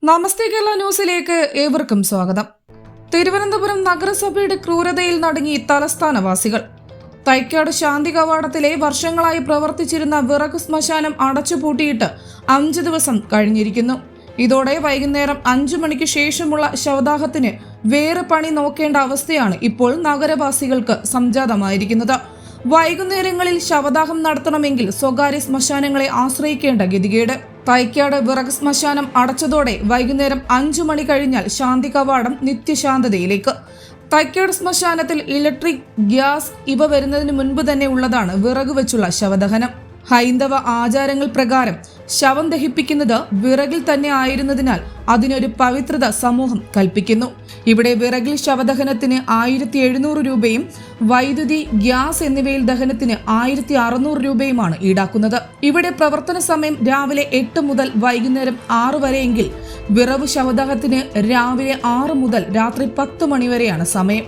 നമസ്തേ കേരള ന്യൂസിലേക്ക് ഏവർക്കും സ്വാഗതം. തിരുവനന്തപുരം നഗരസഭയുടെ ക്രൂരതയിൽ നടുങ്ങി തലസ്ഥാനവാസികൾ. തൈക്കാട് ശാന്തി കവാടത്തിലെ വർഷങ്ങളായി പ്രവർത്തിച്ചിരുന്ന വിറക് ശ്മശാനം അടച്ചുപൂട്ടിയിട്ട് 5 ദിവസം കഴിഞ്ഞിരിക്കുന്നു. ഇതോടെ വൈകുന്നേരം 5 മണിക്ക് ശേഷമുള്ള ശവദാഹത്തിന് വേറെ പണി നോക്കേണ്ട അവസ്ഥയാണ് ഇപ്പോൾ നഗരവാസികൾക്ക് സംജാതമായിരിക്കുന്നത്. വൈകുന്നേരങ്ങളിൽ ശവദാഹം നടത്തണമെങ്കിൽ സ്വകാര്യ ശ്മശാനങ്ങളെ ആശ്രയിക്കേണ്ട ഗതികേട്. തൈക്കാട് വിറക് ശ്മശാനം അടച്ചതോടെ വൈകുന്നേരം 5 മണി കഴിഞ്ഞാൽ ശാന്തി കവാടം നിത്യശാന്തതയിലേക്ക്. തൈക്കാട് ശ്മശാനത്തിൽ ഇലക്ട്രിക്, ഗ്യാസ് ഇവ വരുന്നതിന് മുൻപ് തന്നെ ഉള്ളതാണ് വിറക് വെച്ചുള്ള ശവദഹനം. ഹൈന്ദവ ആചാരങ്ങൾ പ്രകാരം ശവം ദഹിപ്പിക്കുന്നത് വിറകിൽ തന്നെ ആയിരുന്നതിനാൽ അതിനൊരു പവിത്രത സമൂഹം കൽപ്പിക്കുന്നു. ഇവിടെ വിറകിൽ ശവദഹനത്തിന് 1700 രൂപയും വൈദ്യുതി, ഗ്യാസ് എന്നിവയിൽ ദഹനത്തിന് 1600 രൂപയുമാണ് ഈടാക്കുന്നത്. ഇവിടെ പ്രവർത്തന സമയം രാവിലെ 8 മുതൽ വൈകുന്നേരം 6 വരെയെങ്കിൽ വിറവ് ശവദഹനത്തിന് രാവിലെ 6 മുതൽ രാത്രി 10 മണി വരെയാണ് സമയം.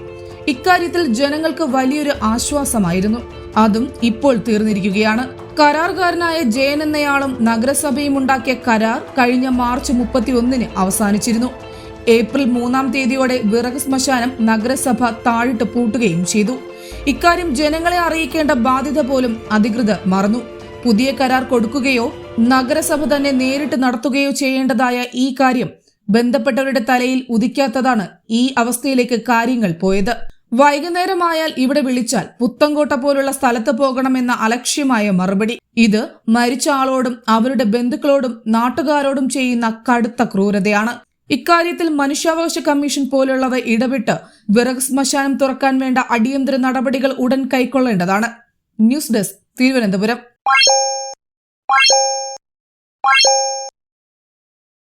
ഇക്കാര്യത്തിൽ ജനങ്ങൾക്ക് വലിയൊരു ആശ്വാസമായിരുന്നു. അതും ഇപ്പോൾ തീർന്നിരിക്കുകയാണ്. കരാറുകാരനായ ജയൻ എന്നയാളും നഗരസഭയും ഉണ്ടാക്കിയ കരാർ കഴിഞ്ഞ മാർച്ച് 31 അവസാനിച്ചിരുന്നു. ഏപ്രിൽ 3-ാം തീയതിയോടെ വിറക് ശ്മശാനം നഗരസഭ താഴിട്ട് പൂട്ടുകയും ചെയ്തു. ഇക്കാര്യം ജനങ്ങളെ അറിയിക്കേണ്ട ബാധ്യത പോലും അധികൃതർ മറന്നു. പുതിയ കരാർ കൊടുക്കുകയോ നഗരസഭ തന്നെ നേരിട്ട് നടത്തുകയോ ചെയ്യേണ്ടതായ ഈ കാര്യം ബന്ധപ്പെട്ടവരുടെ തലയിൽ ഉദിക്കാത്തതാണ് ഈ അവസ്ഥയിലേക്ക് കാര്യങ്ങൾ പോയത്. വൈകുന്നേരമായാൽ ഇവിടെ വിളിച്ചാൽ പുത്തങ്കോട്ട പോലുള്ള സ്ഥലത്ത് പോകണമെന്ന അലക്ഷ്യമായ മറുപടി. ഇത് മരിച്ച ആളോടും അവരുടെ ബന്ധുക്കളോടും നാട്ടുകാരോടും ചെയ്യുന്ന കടുത്ത ക്രൂരതയാണ്. ഇക്കാര്യത്തിൽ മനുഷ്യാവകാശ കമ്മീഷൻ പോലുള്ളവ ഇടപെട്ട് വിറക് ശ്മശാനം തുറക്കാൻ വേണ്ട അടിയന്തര നടപടികൾ ഉടൻ കൈക്കൊള്ളേണ്ടതാണ്. News desk, Thiruvananthapuram.